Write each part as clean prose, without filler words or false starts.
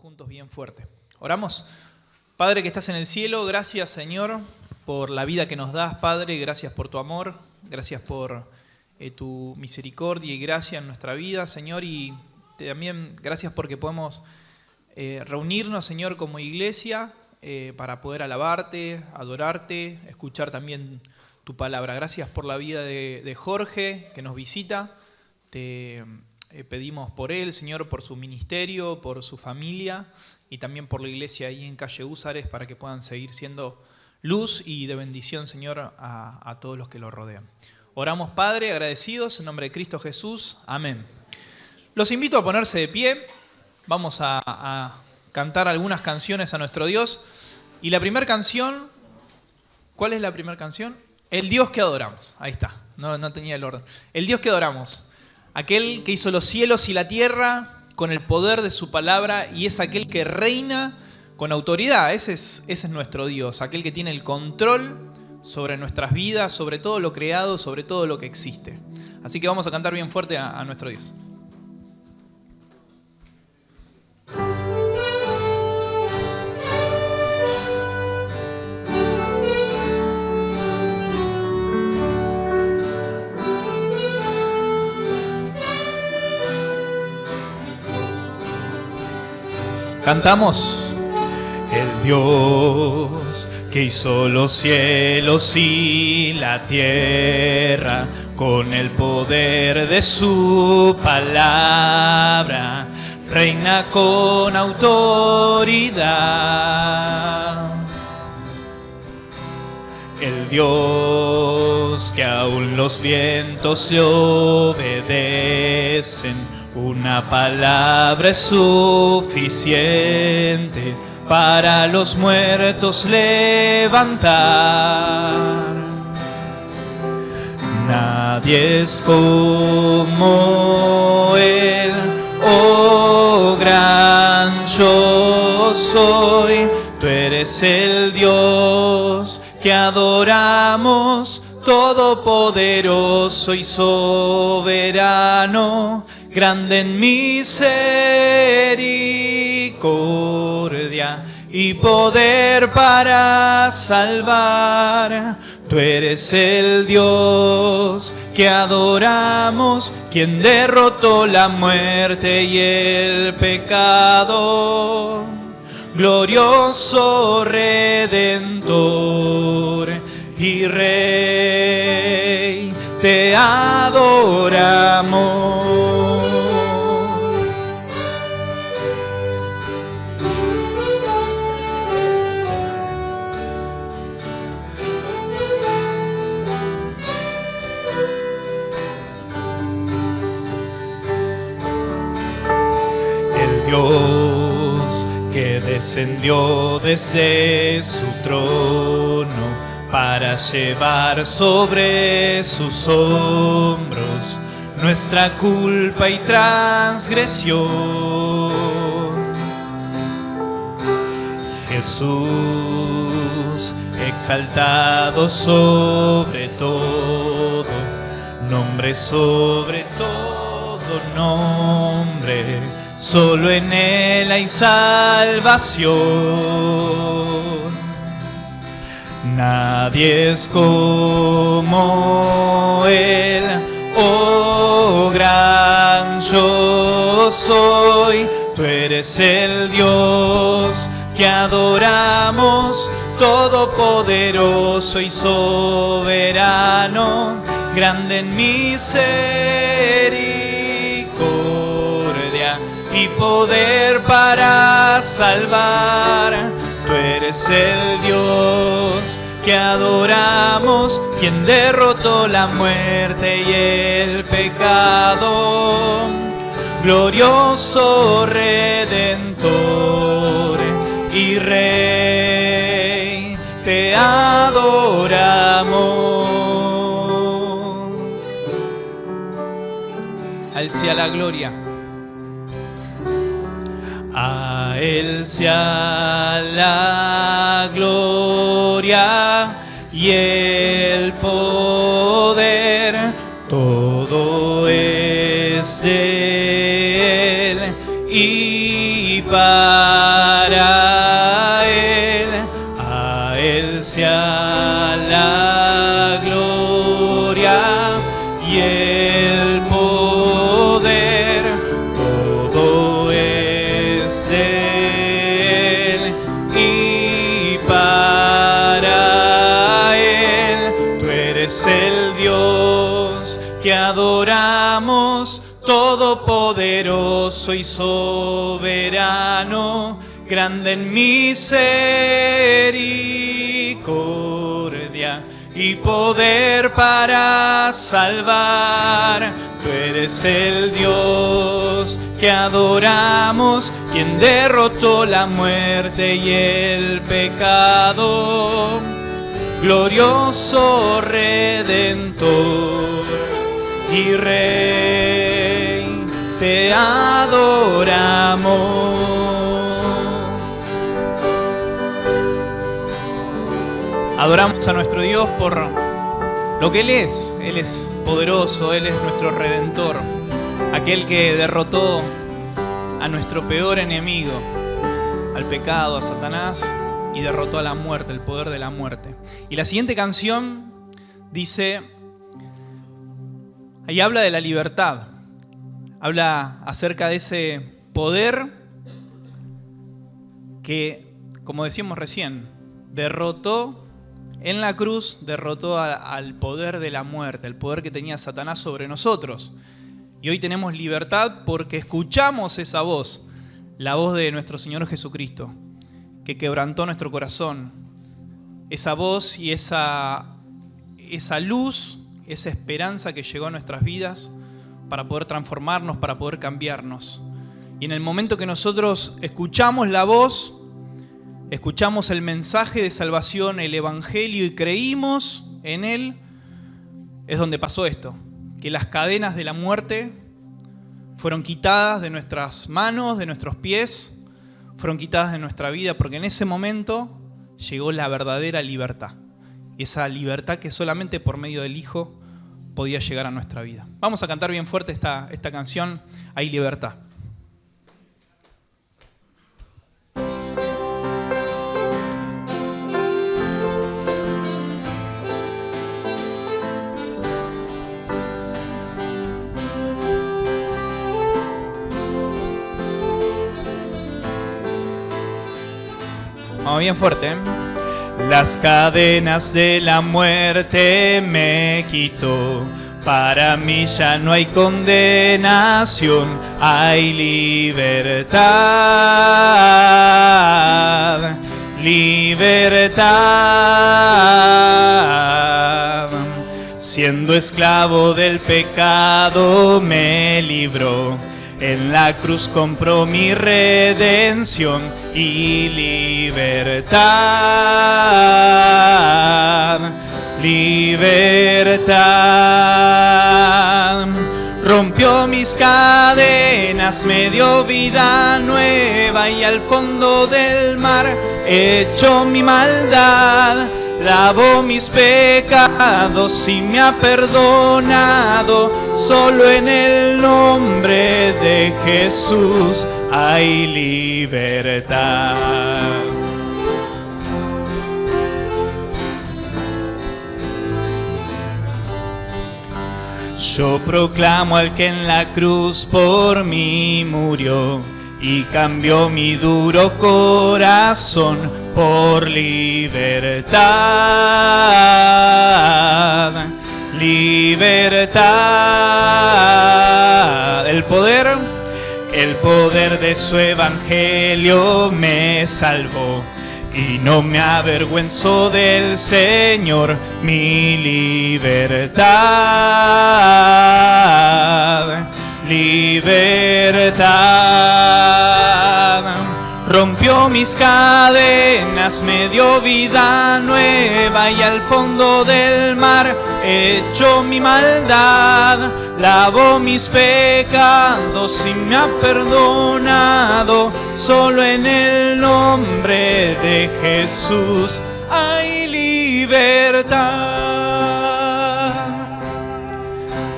juntos bien fuerte. Oramos. Padre que estás en el cielo, gracias Señor por la vida que nos das, Padre, gracias por tu amor, gracias por tu misericordia y gracia en nuestra vida, Señor, y también gracias porque podemos reunirnos, Señor, como iglesia para poder alabarte, adorarte, escuchar también tu palabra. Gracias por la vida de Jorge que nos visita, te pedimos por él, Señor, por su ministerio, por su familia y también por la iglesia ahí en calle Húsares para que puedan seguir siendo luz y de bendición, Señor, a todos los que lo rodean. Oramos, Padre, agradecidos en nombre de Cristo Jesús. Amén. Los invito a ponerse de pie. Vamos a cantar algunas canciones a nuestro Dios. Y la primera canción, ¿cuál es la primera canción? El Dios que adoramos. Ahí está, no tenía el orden. El Dios que adoramos. Aquel que hizo los cielos y la tierra con el poder de su palabra y es aquel que reina con autoridad. Ese es nuestro Dios, aquel que tiene el control sobre nuestras vidas, sobre todo lo creado, sobre todo lo que existe. Así que vamos a cantar bien fuerte a nuestro Dios. Cantamos. El Dios que hizo los cielos y la tierra con el poder de su palabra, reina con autoridad. El Dios que aún los vientos le obedecen, una palabra es suficiente para los muertos levantar. Nadie es como Él, oh gran yo soy. Tú eres el Dios que adoramos, todopoderoso y soberano, grande en misericordia y poder para salvar. Tú eres el Dios que adoramos, quien derrotó la muerte y el pecado. Glorioso Redentor y Rey, te adoramos. El Dios que descendió desde su trono para llevar sobre sus hombros nuestra culpa y transgresión. Jesús, exaltado sobre todo, nombre sobre todo nombre, solo en Él hay salvación. Nadie es como Él, oh gran yo soy. Tú eres el Dios que adoramos, todopoderoso y soberano, grande en misericordia y poder para salvar. Tú eres el Dios que adoramos, quien derrotó la muerte y el pecado. Glorioso Redentor y Rey, te adoramos. Al sea la gloria. A Él sea la gloria y el poder, todo es de Él y para adoramos, todopoderoso y soberano, grande en misericordia y poder para salvar. Tú eres el Dios que adoramos, quien derrotó la muerte y el pecado. Glorioso Redentor y Rey, te adoramos. Adoramos a nuestro Dios por lo que Él es. Él es poderoso, Él es nuestro Redentor, aquel que derrotó a nuestro peor enemigo, al pecado, a Satanás, y derrotó a la muerte, el poder de la muerte. Y la siguiente canción dice, ahí habla de la libertad, habla acerca de ese poder que, como decíamos recién, derrotó en la cruz, derrotó al poder de la muerte, el poder que tenía Satanás sobre nosotros. Y hoy tenemos libertad porque escuchamos esa voz, la voz de nuestro Señor Jesucristo, que quebrantó nuestro corazón. Esa voz y esa luz, esa esperanza que llegó a nuestras vidas para poder transformarnos, para poder cambiarnos. Y en el momento que nosotros escuchamos la voz, escuchamos el mensaje de salvación, el Evangelio, y creímos en él, es donde pasó esto, que las cadenas de la muerte fueron quitadas de nuestras manos, de nuestros pies, fueron quitadas de nuestra vida, porque en ese momento llegó la verdadera libertad. Esa libertad que solamente por medio del Hijo podía llegar a nuestra vida. Vamos a cantar bien fuerte esta canción, Hay Libertad. Vamos bien fuerte, ¿eh? Las cadenas de la muerte me quitó. Para mí ya no hay condenación, hay libertad. Libertad. Siendo esclavo del pecado me libró. En la cruz compró mi redención y libertad, libertad. Rompió mis cadenas, me dio vida nueva y al fondo del mar echó mi maldad. Lavó mis pecados y me ha perdonado. Solo en el nombre de Jesús hay libertad. Yo proclamo al que en la cruz por mí murió y cambió mi duro corazón por libertad. Libertad. El poder de su evangelio me salvó y no me avergüenzo del Señor, mi libertad. Libertad. Rompió mis cadenas, me dio vida nueva y al fondo del mar echó mi maldad. Lavó mis pecados y me ha perdonado. Solo en el nombre de Jesús hay libertad.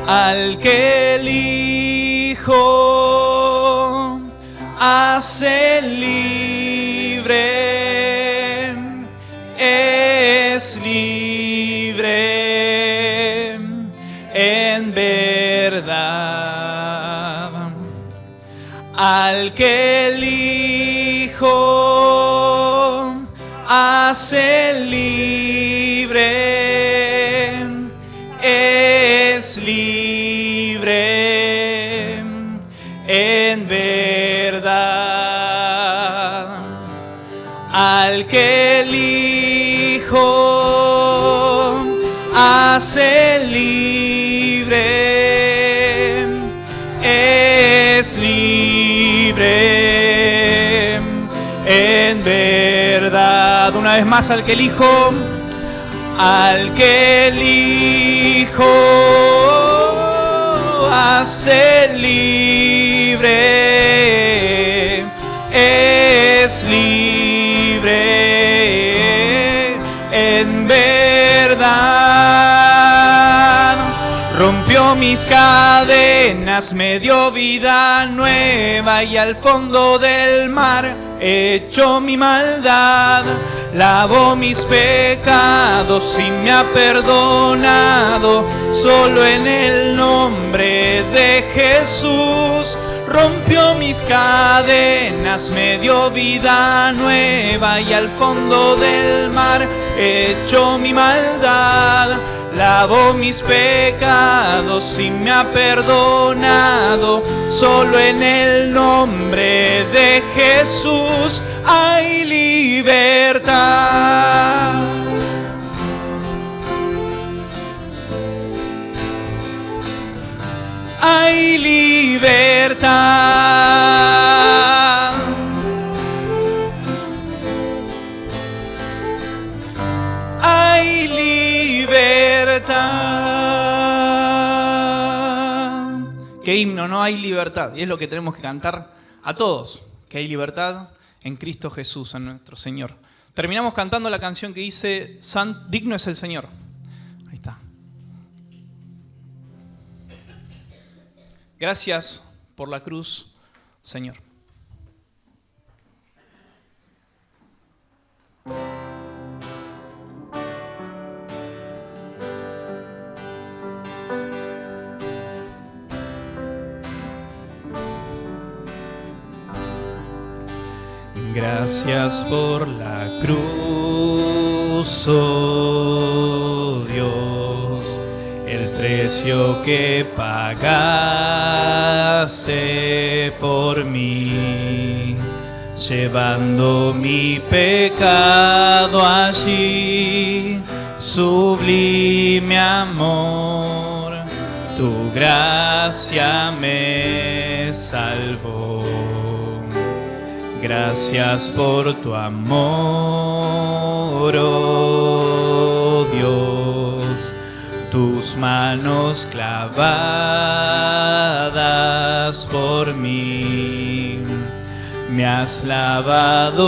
Al que el Hijo hace libre, es libre en verdad. Al que el Hijo hace libre, es libre hace libre, es libre en verdad. Una vez más, al que el Hijo hace libre, es libre en verdad. Rompió mis cadenas, me dio vida nueva y al fondo del mar echó mi maldad. Lavó mis pecados y me ha perdonado, solo en el nombre de Jesús. Rompió mis cadenas, me dio vida nueva y al fondo del mar echó mi maldad. Lavó mis pecados y me ha perdonado, solo en el nombre de Jesús hay libertad. Hay libertad. Hay libertad. Qué himno, ¿no? Hay libertad. Y es lo que tenemos que cantar a todos. Que hay libertad en Cristo Jesús, en nuestro Señor. Terminamos cantando la canción que dice, digno es el Señor. Ahí está. Gracias por la cruz, Señor. Gracias por la cruz, oh Dios, el precio que pagaste por mí, llevando mi pecado allí, sublime amor, tu gracia me salvó. Gracias por tu amor, oh Dios, tus manos clavadas por mí. Me has lavado,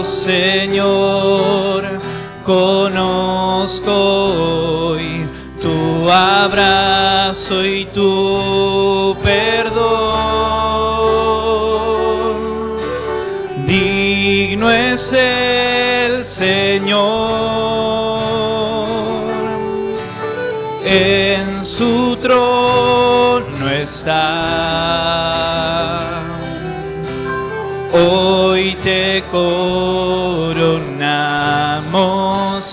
Señor, conozco hoy tu abrazo y tu perdón. Digno es el Señor, en su trono está. Hoy te coronamos,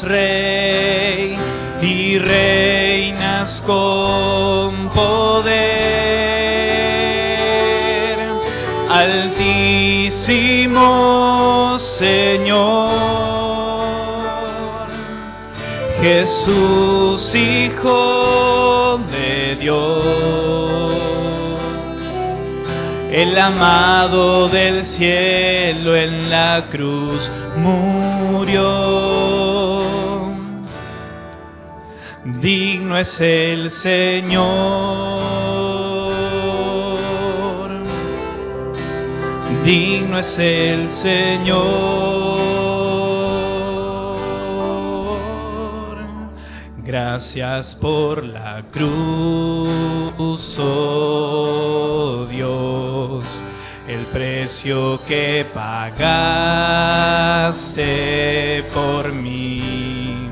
Rey, y reinas con poder. Altísimo Señor, Jesús, Hijo de Dios, el amado del cielo en la cruz murió. Digno es el Señor, digno es el Señor. Gracias por la cruz, oh Dios, el precio que pagaste por mí,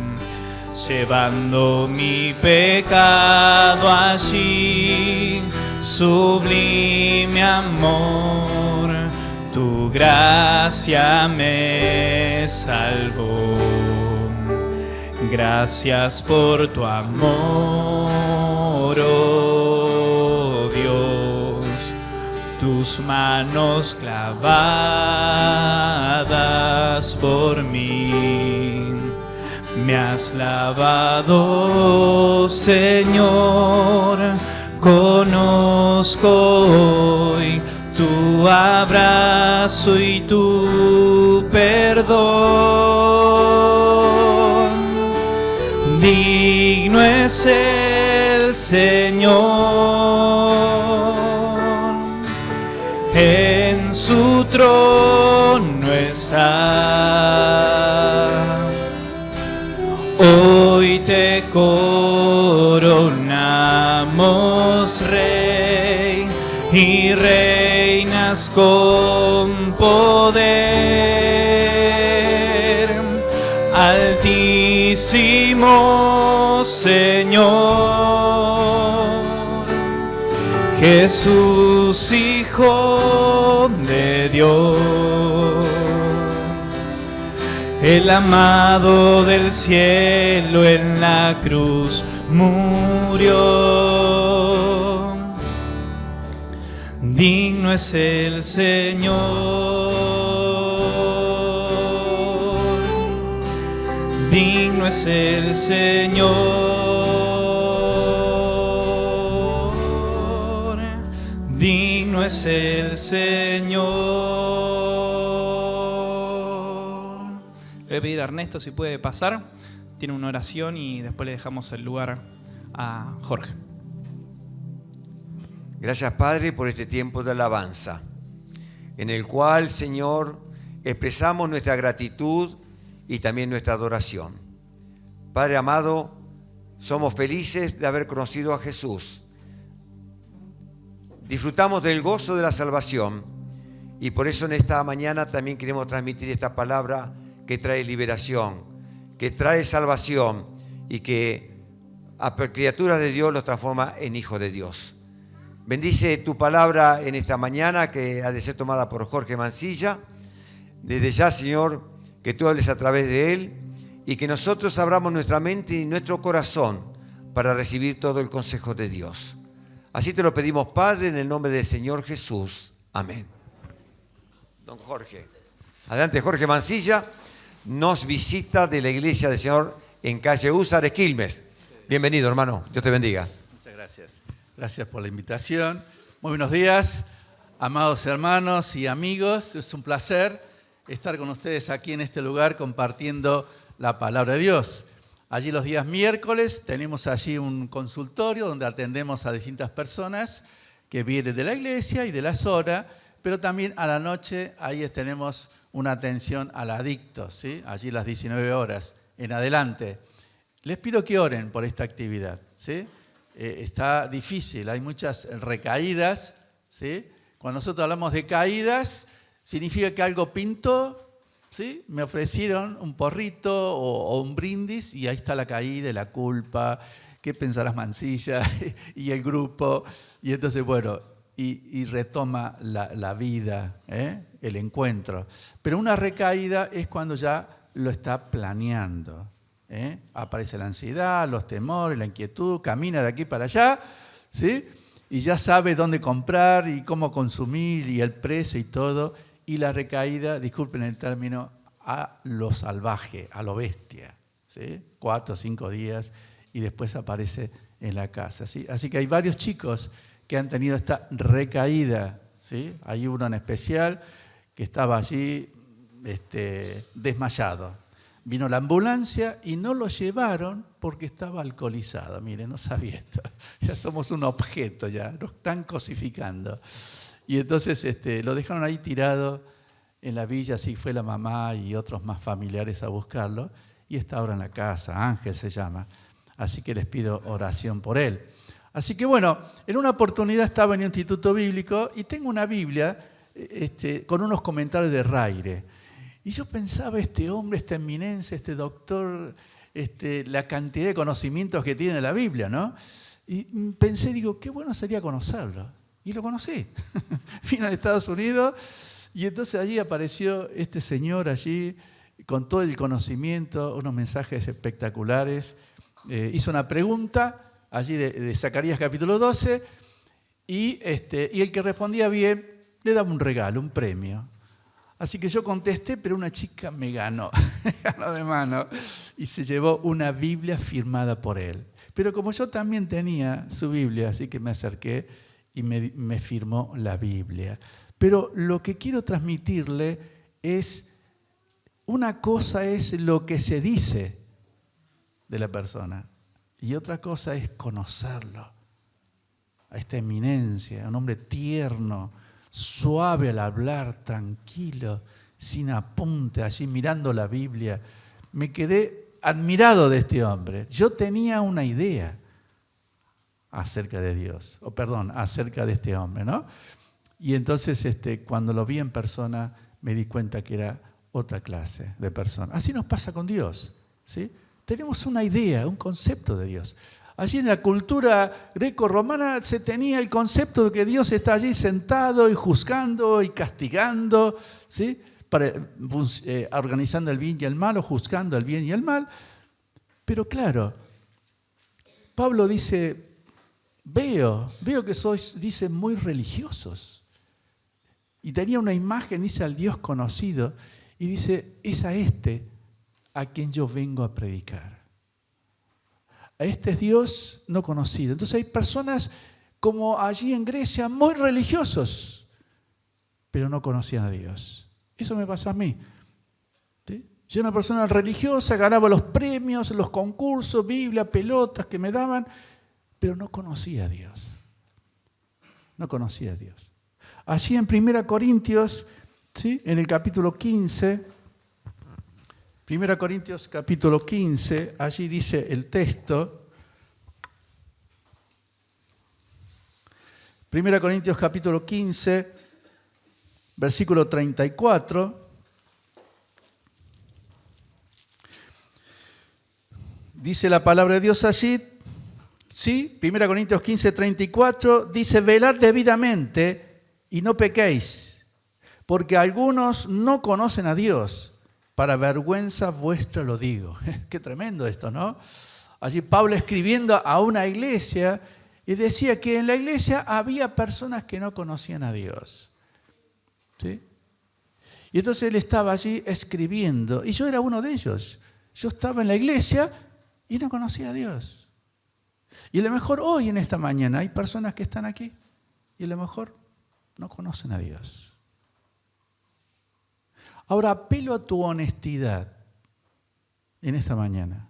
llevando mi pecado allí, sublime amor, tu gracia me salvó. Gracias por tu amor, oh Dios, tus manos clavadas por mí. Me has lavado, Señor, conozco hoy tu abrazo y tu perdón. Digno es el Señor, en su trono está. Hoy te coronamos, Rey, y reinas con poder. Altísimo Señor, Jesús, Hijo de Dios, el amado del cielo en la cruz murió. Digno es el Señor, digno es el Señor, digno es el Señor. Le voy a pedir a Ernesto si puede pasar, tiene una oración y después le dejamos el lugar a Jorge. Gracias, Padre, por este tiempo de alabanza, en el cual, Señor, expresamos nuestra gratitud y también nuestra adoración. Padre amado, somos felices de haber conocido a Jesús. Disfrutamos del gozo de la salvación y por eso en esta mañana también queremos transmitir esta palabra que trae liberación, que trae salvación y que a criaturas de Dios los transforma en hijos de Dios. Bendice tu palabra en esta mañana que ha de ser tomada por Jorge Mancilla. Desde ya, Señor, que tú hables a través de él y que nosotros abramos nuestra mente y nuestro corazón para recibir todo el consejo de Dios. Así te lo pedimos, Padre, en el nombre del Señor Jesús. Amén. Don Jorge. Adelante, Jorge Mancilla. Nos visita de la Iglesia del Señor en calle Húsar, Quilmes. Bienvenido, hermano. Dios te bendiga. Muchas gracias. Gracias por la invitación. Muy buenos días, amados hermanos y amigos. Es un placer estar con ustedes aquí en este lugar compartiendo la palabra de Dios. Allí los días miércoles tenemos allí un consultorio donde atendemos a distintas personas que vienen de la iglesia y de la zona, pero también a la noche ahí tenemos una atención al adicto, ¿sí? Allí las 19 horas en adelante. Les pido que oren por esta actividad, ¿sí? Está difícil, hay muchas recaídas, ¿sí? Cuando nosotros hablamos de caídas, significa que algo pintó, ¿sí? Me ofrecieron un porrito o un brindis y ahí está la caída, la culpa, ¿qué pensarás Mancilla? Y el grupo, y entonces, bueno, y retoma la vida, el encuentro. Pero una recaída es cuando ya lo está planeando. Aparece la ansiedad, los temores, la inquietud, camina de aquí para allá, ¿sí? Y ya sabe dónde comprar y cómo consumir y el precio y todo. Y la recaída, disculpen el término, a lo salvaje, a lo bestia, ¿sí? 4 o 5 días y después aparece en la casa, ¿sí? Así que hay varios chicos que han tenido esta recaída, ¿sí? Hay uno en especial que estaba allí desmayado. Vino la ambulancia y no lo llevaron porque estaba alcoholizado. Miren, no sabía esto. Ya somos un objeto, ya nos están cosificando. Y entonces lo dejaron ahí tirado en la villa, así fue la mamá y otros más familiares a buscarlo. Y está ahora en la casa, Ángel se llama. Así que les pido oración por él. Así que bueno, en una oportunidad estaba en un instituto bíblico y tengo una Biblia con unos comentarios de Raire. Y yo pensaba, este hombre, esta eminencia, este doctor, la cantidad de conocimientos que tiene la Biblia, ¿no? Y pensé, digo, qué bueno sería conocerlo. Y lo conocí. Vino de Estados Unidos y entonces allí apareció este señor allí con todo el conocimiento, unos mensajes espectaculares. Hizo una pregunta allí de Zacarías capítulo 12 y el que respondía bien le daba un regalo, un premio. Así que yo contesté, pero una chica me ganó, me ganó de mano y se llevó una Biblia firmada por él. Pero como yo también tenía su Biblia, así que me acerqué y me firmó la Biblia. Pero lo que quiero transmitirle es, una cosa es lo que se dice de la persona y otra cosa es conocerlo. A esta eminencia, un hombre tierno, suave al hablar, tranquilo, sin apunte, allí mirando la Biblia. Me quedé admirado de este hombre. Yo tenía una idea acerca de Dios, acerca de este hombre, ¿no? Y entonces cuando lo vi en persona me di cuenta que era otra clase de persona. Así nos pasa con Dios, ¿sí? Tenemos una idea, un concepto de Dios. Allí en la cultura greco-romana se tenía el concepto de que Dios está allí sentado y juzgando y castigando, ¿sí? Organizando el bien y el mal o juzgando el bien y el mal. Pero claro, Pablo dice, veo que sois, dice, muy religiosos. Y tenía una imagen, dice, al Dios conocido, y dice, es a quien yo vengo a predicar. A este Dios no conocido. Entonces hay personas como allí en Grecia, muy religiosos, pero no conocían a Dios. Eso me pasó a mí. ¿Sí? Yo era una persona religiosa, ganaba los premios, los concursos, Biblia, pelotas que me daban, pero no conocía a Dios. No conocía a Dios. Allí en 1 Corintios, ¿sí? En el capítulo 15, 1 Corintios capítulo 15, allí dice el texto. 1 Corintios capítulo 15, versículo 34. Dice la palabra de Dios allí, sí, 1 Corintios 15, 34, dice, velad debidamente y no pequéis, porque algunos no conocen a Dios. Para vergüenza vuestra lo digo. Qué tremendo esto, ¿no? Allí Pablo escribiendo a una iglesia y decía que en la iglesia había personas que no conocían a Dios. ¿Sí? Y entonces él estaba allí escribiendo y yo era uno de ellos. Yo estaba en la iglesia y no conocía a Dios. Y a lo mejor hoy en esta mañana hay personas que están aquí y a lo mejor no conocen a Dios. Ahora apelo a tu honestidad en esta mañana.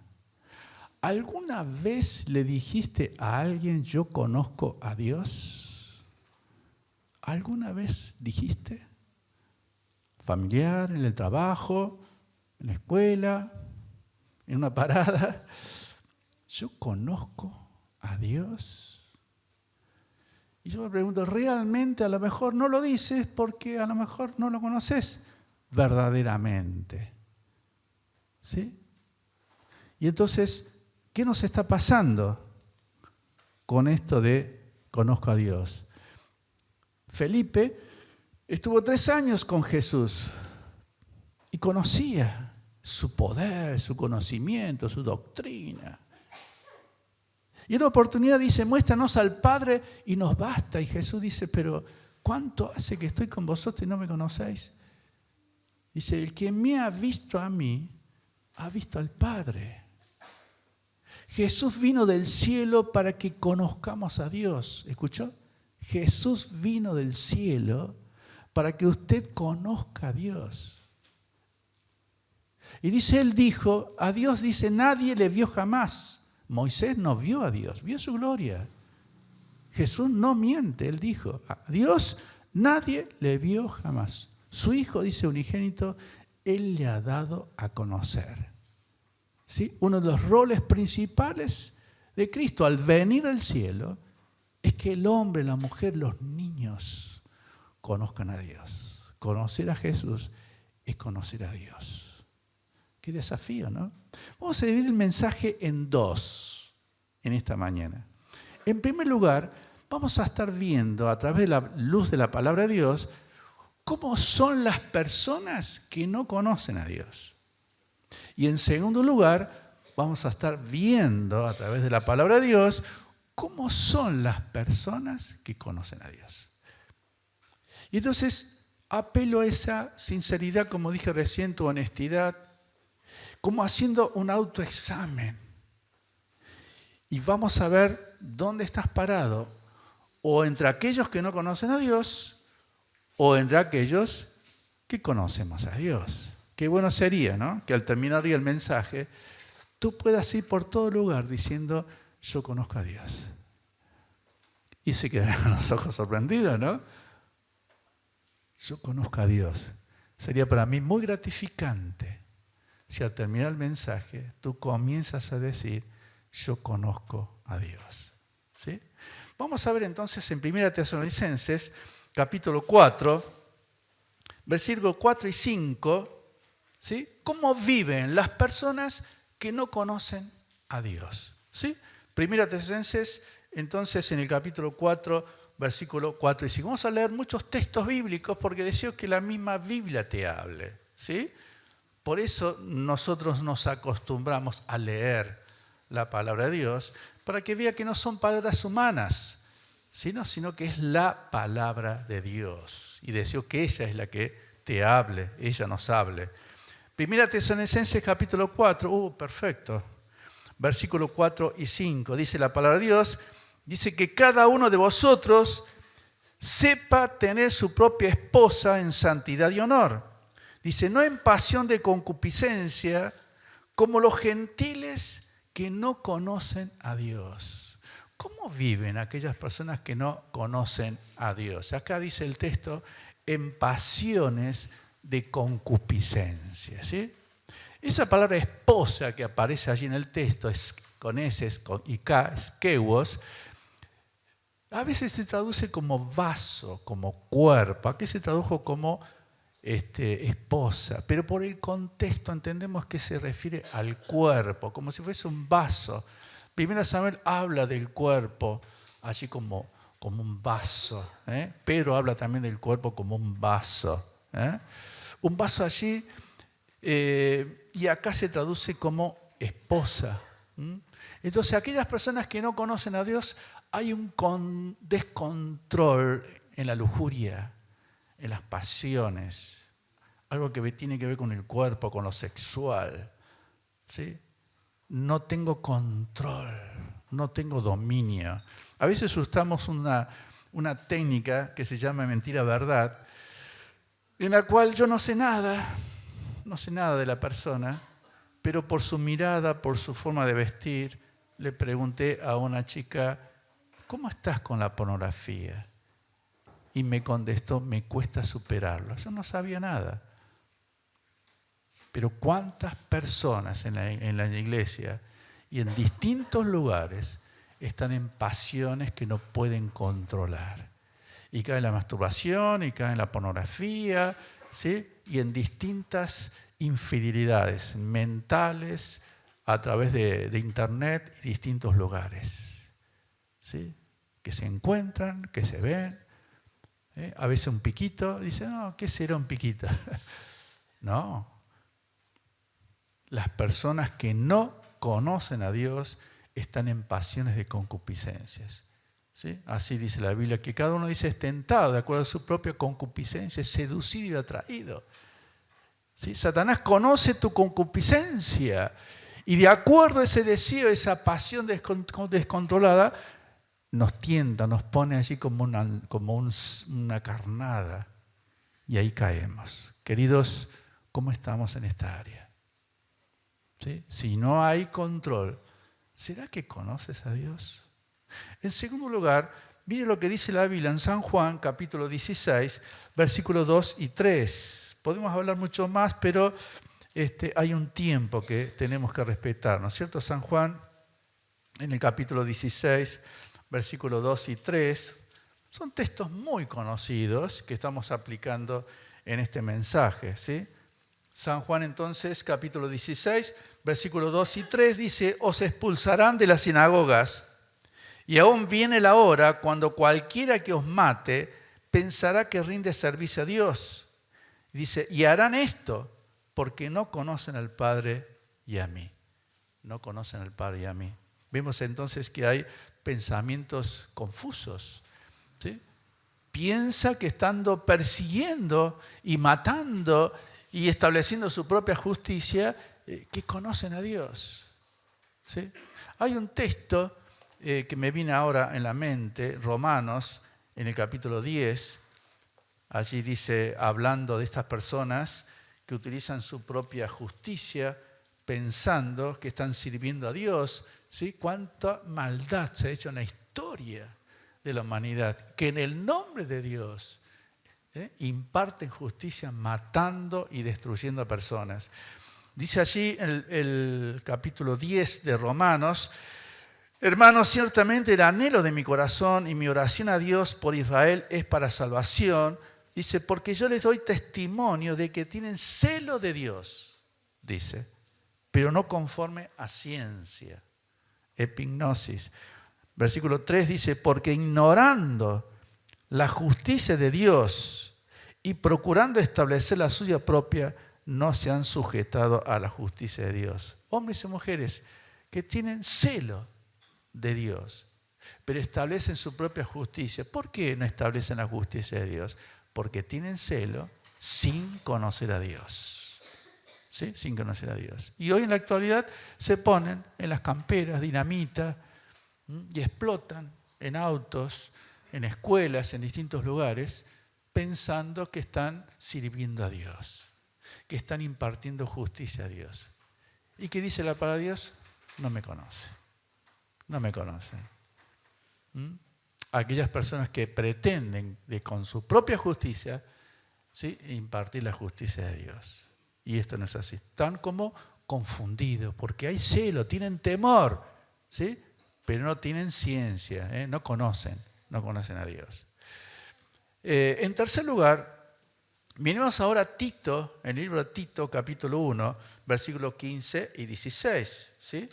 ¿Alguna vez le dijiste a alguien, yo conozco a Dios? ¿Alguna vez dijiste? Familiar, en el trabajo, en la escuela, en una parada. ¿Yo conozco a Dios? Y yo me pregunto, ¿realmente a lo mejor no lo dices porque a lo mejor no lo conoces verdaderamente? ¿Sí? Y entonces, ¿qué nos está pasando con esto de conozco a Dios? Felipe estuvo 3 años con Jesús y conocía su poder, su conocimiento, su doctrina. Y en una oportunidad dice, muéstranos al Padre y nos basta. Y Jesús dice, pero ¿cuánto hace que estoy con vosotros y no me conocéis? Dice, el que me ha visto a mí, ha visto al Padre. Jesús vino del cielo para que conozcamos a Dios. ¿Escuchó? Jesús vino del cielo para que usted conozca a Dios. Y dice, él dijo, a Dios dice, nadie le vio jamás. Moisés no vio a Dios, vio su gloria. Jesús no miente, él dijo, a Dios nadie le vio jamás. Su Hijo, dice unigénito, Él le ha dado a conocer. ¿Sí? Uno de los roles principales de Cristo al venir al cielo es que el hombre, la mujer, los niños conozcan a Dios. Conocer a Jesús es conocer a Dios. Qué desafío, ¿no? Vamos a dividir el mensaje en 2 en esta mañana. En primer lugar, vamos a estar viendo a través de la luz de la palabra de Dios cómo son las personas que no conocen a Dios. Y en segundo lugar, vamos a estar viendo a través de la palabra de Dios cómo son las personas que conocen a Dios. Y entonces, apelo a esa sinceridad, como dije recién, tu honestidad, como haciendo un autoexamen. Y vamos a ver dónde estás parado, o entre aquellos que no conocen a Dios, o entre aquellos que conocemos a Dios. Qué bueno sería, ¿no?, que al terminar el mensaje, tú puedas ir por todo lugar diciendo, yo conozco a Dios. Y se quedarán con los ojos sorprendidos, ¿no? Yo conozco a Dios. Sería para mí muy gratificante si al terminar el mensaje tú comienzas a decir, yo conozco a Dios. ¿Sí? Vamos a ver entonces en 1 Tesalonicenses, capítulo 4, versículos 4 y 5, ¿sí?, cómo viven las personas que no conocen a Dios. ¿Sí? 1 Tesalonicenses, entonces, en el capítulo 4, versículos 4 y 5. Vamos a leer muchos textos bíblicos porque deseo que la misma Biblia te hable. ¿Sí? Por eso nosotros nos acostumbramos a leer la palabra de Dios, para que vea que no son palabras humanas, sino que es la palabra de Dios. Y deseo que ella es la que te hable, ella nos hable. 1 Tesalonicenses capítulo 4, perfecto. Versículos 4 y 5, dice la palabra de Dios, dice que cada uno de vosotros sepa tener su propia esposa en santidad y honor. Dice, no en pasión de concupiscencia, como los gentiles que no conocen a Dios. ¿Cómo viven aquellas personas que no conocen a Dios? Acá dice el texto, en pasiones de concupiscencia. ¿Sí? Esa palabra esposa que aparece allí en el texto, es con S y K, skeuos, a veces se traduce como vaso, como cuerpo. Aquí se tradujo como esposa, pero por el contexto entendemos que se refiere al cuerpo, como si fuese un vaso. 1 Samuel habla del cuerpo así como un vaso. Pedro habla también del cuerpo como un vaso. Un vaso allí, y acá se traduce como esposa. Entonces, aquellas personas que no conocen a Dios, hay un descontrol en la lujuria, en las pasiones, algo que tiene que ver con el cuerpo, con lo sexual. ¿Sí? No tengo control, no tengo dominio. A veces usamos una técnica que se llama mentira-verdad, en la cual yo no sé nada de la persona, pero por su mirada, por su forma de vestir, le pregunté a una chica, ¿cómo estás con la pornografía? Y me contestó, me cuesta superarlo. Yo no sabía nada. Pero ¿cuántas personas en la iglesia y en distintos lugares están en pasiones que no pueden controlar? Y cae en la masturbación, y cae en la pornografía, ¿sí? Y en distintas infidelidades mentales a través de internet y distintos lugares. ¿Sí? Que se encuentran, que se ven. A veces un piquito, dice, no, ¿qué será un piquito? No. Las personas que no conocen a Dios están en pasiones de concupiscencias. ¿Sí? Así dice la Biblia, que cada uno dice es tentado de acuerdo a su propia concupiscencia, es seducido y atraído. ¿Sí? Satanás conoce tu concupiscencia y de acuerdo a ese deseo, esa pasión descontrolada, nos tienta, nos pone allí como una carnada y ahí caemos. Queridos, ¿cómo estamos en esta área? ¿Sí? Si no hay control, ¿será que conoces a Dios? En segundo lugar, mire lo que dice la Biblia en San Juan, capítulo 16, versículos 2 y 3. Podemos hablar mucho más, pero hay un tiempo que tenemos que respetar, ¿no es cierto? San Juan, en el capítulo 16, versículos 2 y 3, son textos muy conocidos que estamos aplicando en este mensaje, ¿sí? San Juan entonces, capítulo 16, versículos 2 y 3, dice, os expulsarán de las sinagogas. Y aún viene la hora cuando cualquiera que os mate pensará que rinde servicio a Dios. Dice, y harán esto porque no conocen al Padre y a mí. No conocen al Padre y a mí. Vemos entonces que hay pensamientos confusos. ¿Sí? piensa que estando persiguiendo y matando y estableciendo su propia justicia, que conocen a Dios. ¿Sí? Hay un texto que me viene ahora en la mente, Romanos, en el capítulo 10, allí dice, hablando de estas personas que utilizan su propia justicia, pensando que están sirviendo a Dios, ¿sí? Cuánta maldad se ha hecho en la historia de la humanidad, que en el nombre de Dios imparten justicia matando y destruyendo a personas. Dice allí en el capítulo 10 de Romanos, hermanos, ciertamente el anhelo de mi corazón y mi oración a Dios por Israel es para salvación. Dice, porque yo les doy testimonio de que tienen celo de Dios, dice, pero no conforme a ciencia, epignosis. Versículo 3 dice, porque ignorando la justicia de Dios y procurando establecer la suya propia, no se han sujetado a la justicia de Dios. Hombres y mujeres que tienen celo de Dios, pero establecen su propia justicia. ¿Por qué no establecen la justicia de Dios? Porque tienen celo sin conocer a Dios. ¿Sí? Sin conocer a Dios. Y hoy en la actualidad se ponen en las camperas dinamita y explotan en autos, en escuelas, en distintos lugares, pensando que están sirviendo a Dios, que están impartiendo justicia a Dios. ¿Y qué dice la palabra de Dios? No me conoce. No me conocen. Aquellas personas que pretenden con su propia justicia, ¿sí?, impartir la justicia de Dios. Y esto no es así. Están como confundidos porque hay celo, tienen temor, ¿sí?, pero no tienen ciencia, no conocen a Dios. En tercer lugar, miremos ahora a Tito, en el libro de Tito, capítulo 1, versículos 15 y 16. ¿Sí?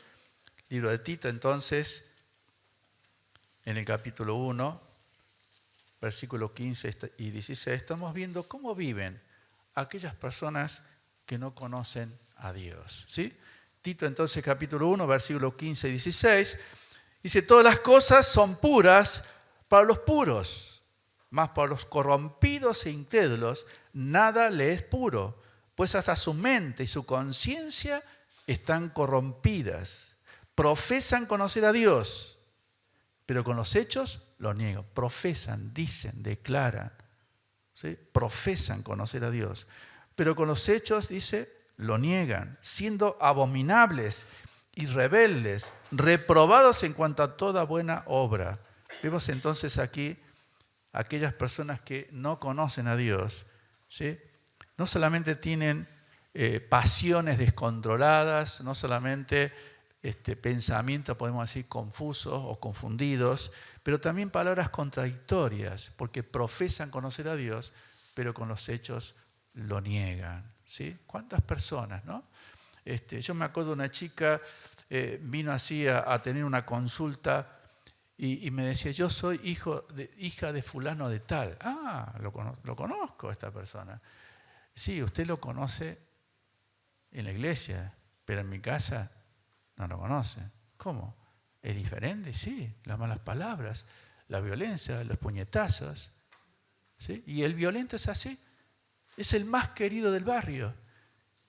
Libro de Tito, entonces, en el capítulo 1, versículos 15 y 16, estamos viendo cómo viven aquellas personas que no conocen a Dios. ¿Sí? Tito, entonces, capítulo 1, versículos 15 y 16, dice, todas las cosas son puras para los puros, mas para los corrompidos e incrédulos nada le es puro, pues hasta su mente y su conciencia están corrompidas. Profesan conocer a Dios, pero con los hechos lo niegan. Profesan, dicen, declaran, ¿sí?, profesan conocer a Dios, pero con los hechos, dice, lo niegan, siendo abominables y rebeldes, reprobados en cuanto a toda buena obra. Vemos entonces aquí aquellas personas que no conocen a Dios, ¿sí?, no solamente tienen pasiones descontroladas, no solamente pensamientos, podemos decir, confusos o confundidos, pero también palabras contradictorias, porque profesan conocer a Dios, pero con los hechos lo niegan. ¿Sí? ¿Cuántas personas, no? Yo me acuerdo de una chica, vino así a tener una consulta y me decía, yo soy hija de fulano de tal. Ah, lo conozco a esta persona. Sí, usted lo conoce en la iglesia, pero en mi casa no lo conoce. ¿Cómo? ¿Es diferente? Sí, las malas palabras, la violencia, los puñetazos. ¿Sí? Y el violento es así. Es el más querido del barrio.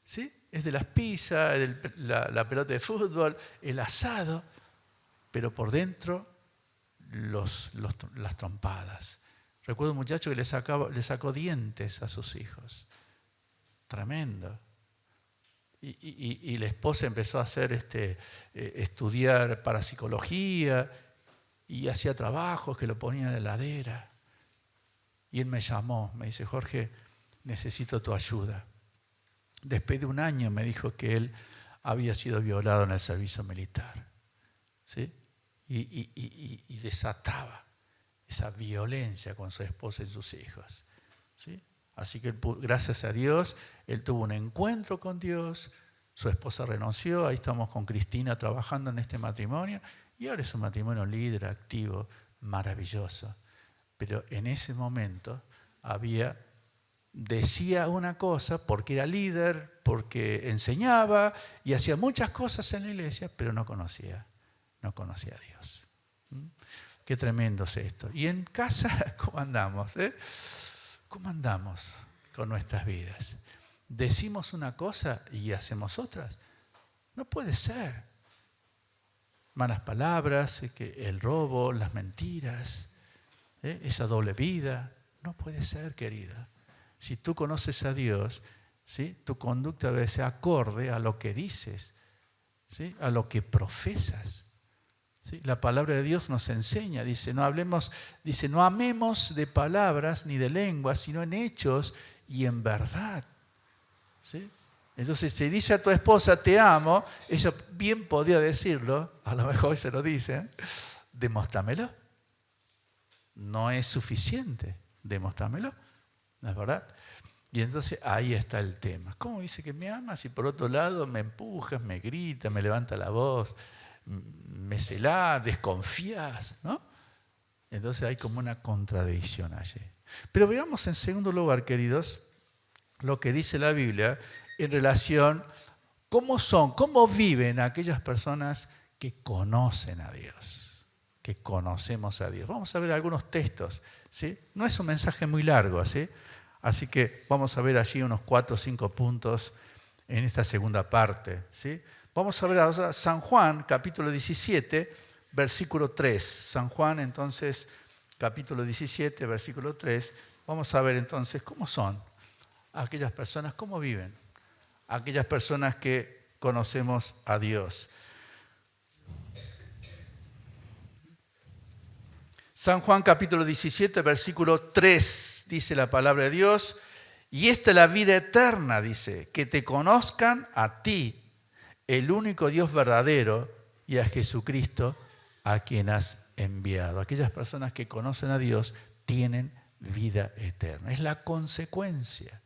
¿Sí? Es de las pizzas, la pelota de fútbol, el asado, pero por dentro las trompadas. Recuerdo un muchacho que le sacó dientes a sus hijos. Tremendo. Y la esposa empezó a estudiar parapsicología y hacía trabajos que lo ponían en la heladera. Y él me llamó, me dice, Jorge, necesito tu ayuda. Después de un año me dijo que él había sido violado en el servicio militar. ¿Sí? Y desataba esa violencia con su esposa y sus hijos. ¿Sí? Así que gracias a Dios, él tuvo un encuentro con Dios, su esposa renunció, ahí estamos con Cristina trabajando en este matrimonio, y ahora es un matrimonio líder, activo, maravilloso. Pero en ese momento decía una cosa porque era líder, porque enseñaba y hacía muchas cosas en la iglesia, pero no conocía a Dios. qué tremendo es esto. Y en casa, ¿cómo andamos? ¿Cómo andamos con nuestras vidas? ¿Decimos una cosa y hacemos otras? No puede ser. Malas palabras, el robo, las mentiras, esa doble vida. No puede ser, querida. Si tú conoces a Dios, ¿sí?, tu conducta debe ser acorde a lo que dices, ¿sí?, a lo que profesas. ¿Sí? La palabra de Dios nos enseña, dice, no amemos de palabras ni de lenguas, sino en hechos y en verdad. ¿Sí? Entonces, si dice a tu esposa, te amo, ella bien podría decirlo, a lo mejor se lo dicen, demóstramelo. No es suficiente, demóstramelo, ¿no es verdad? Y entonces ahí está el tema. ¿Cómo dice que me amas? Y por otro lado me empujas, me gritas, me levanta la voz, me celás, desconfías, ¿no? Entonces hay como una contradicción allí. Pero veamos en segundo lugar, queridos, lo que dice la Biblia en relación cómo viven aquellas personas que conocen a Dios, que conocemos a Dios. Vamos a ver algunos textos, ¿sí? No es un mensaje muy largo, ¿sí? Así que vamos a ver allí unos 4 o 5 puntos en esta segunda parte, ¿sí? Vamos a ver ahora San Juan, capítulo 17, versículo 3. San Juan, entonces, capítulo 17, versículo 3. Vamos a ver entonces cómo son aquellas personas, cómo viven aquellas personas que conocemos a Dios. San Juan, capítulo 17, versículo 3, dice la palabra de Dios. Y esta es la vida eterna, dice, que te conozcan a ti, el único Dios verdadero, y a Jesucristo, a quien has enviado. Aquellas personas que conocen a Dios tienen vida eterna. Es la consecuencia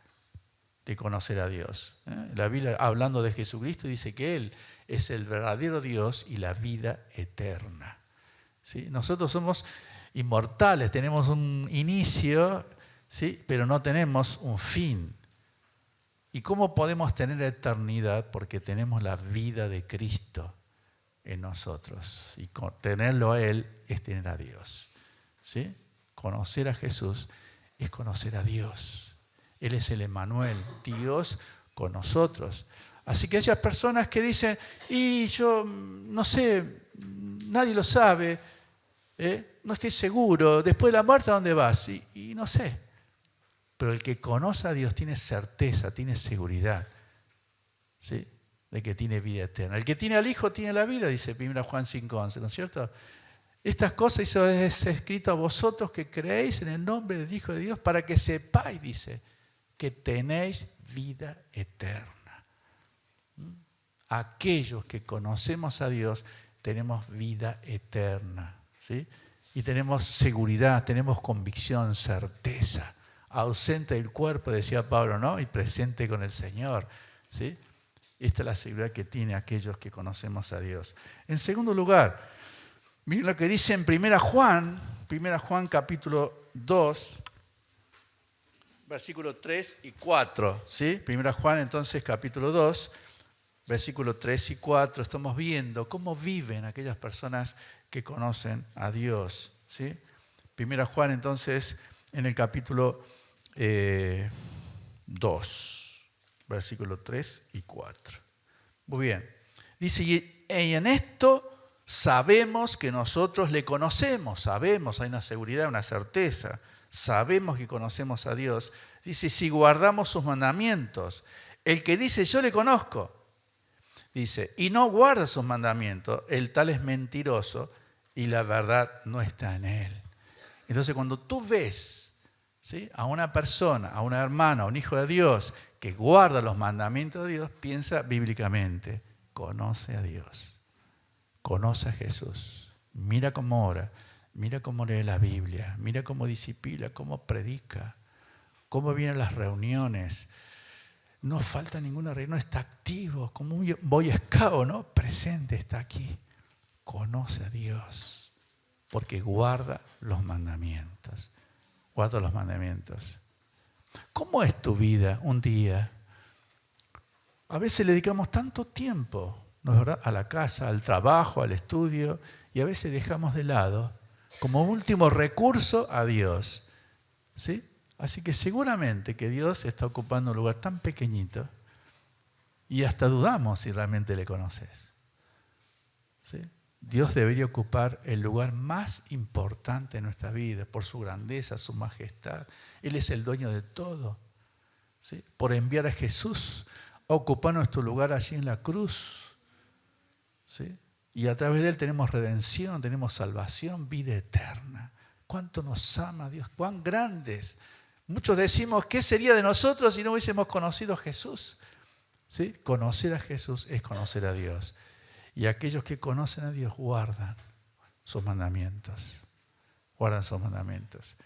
de conocer a Dios. La Biblia, hablando de Jesucristo, dice que Él es el verdadero Dios y la vida eterna. ¿Sí? Nosotros somos inmortales, tenemos un inicio, ¿sí?, pero no tenemos un fin. ¿Y cómo podemos tener eternidad? Porque tenemos la vida de Cristo en nosotros. Y tenerlo a Él es tener a Dios. ¿Sí? Conocer a Jesús es conocer a Dios. Él es el Emmanuel, Dios con nosotros. Así que aquellas personas que dicen, y yo no sé, nadie lo sabe, no estoy seguro, después de la muerte, ¿a dónde vas? Y no sé. Pero el que conoce a Dios tiene certeza, tiene seguridad, ¿sí?, de que tiene vida eterna. El que tiene al Hijo tiene la vida, dice 1 Juan 5:11, ¿no es cierto? Estas cosas es escrito a vosotros que creéis en el nombre del Hijo de Dios para que sepáis, dice, que tenéis vida eterna. Aquellos que conocemos a Dios tenemos vida eterna, ¿sí? Y tenemos seguridad, tenemos convicción, certeza. Ausente del cuerpo, decía Pablo, ¿no?, y presente con el Señor, ¿sí? Esta es la seguridad que tienen aquellos que conocemos a Dios. En segundo lugar, miren lo que dice en 1 Juan capítulo 2, versículo 3 y 4. ¿Sí? 1 Juan entonces capítulo 2, versículo 3 y 4. Estamos viendo cómo viven aquellas personas que conocen a Dios. ¿Sí? 1 Juan entonces en el capítulo 2, versículo 3 y 4. Muy bien. Dice, y en esto sabemos que nosotros le conocemos, sabemos, hay una seguridad, una certeza, sabemos que conocemos a Dios. Dice, si guardamos sus mandamientos, el que dice yo le conozco, dice, y no guarda sus mandamientos, el tal es mentiroso y la verdad no está en él. Entonces cuando tú ves, ¿sí?, a una persona, a una hermana, a un hijo de Dios que guarda los mandamientos de Dios, piensa bíblicamente, conoce a Dios, conoce a Jesús, mira cómo ora, mira cómo lee la Biblia, mira cómo discipula, cómo predica, cómo vienen las reuniones. No falta ninguna reunión, está activo, como un boy scout, ¿no? Presente, está aquí. Conoce a Dios, porque guarda los mandamientos. Guarda los mandamientos. ¿Cómo es tu vida un día? A veces le dedicamos tanto tiempo, ¿no es verdad?, a la casa, al trabajo, al estudio, y a veces dejamos de lado como último recurso a Dios. ¿Sí? Así que seguramente que Dios está ocupando un lugar tan pequeñito y hasta dudamos si realmente le conoces. ¿Sí? Dios debería ocupar el lugar más importante en nuestra vida por su grandeza, su majestad. Él es el dueño de todo. ¿Sí? Por enviar a Jesús a ocupar nuestro lugar allí en la cruz. ¿Sí? Y a través de Él tenemos redención, tenemos salvación, vida eterna. ¿Cuánto nos ama Dios? ¿Cuán grandes? Muchos decimos, ¿qué sería de nosotros si no hubiésemos conocido a Jesús? ¿Sí? Conocer a Jesús es conocer a Dios. Y aquellos que conocen a Dios guardan sus mandamientos. Guardan sus mandamientos.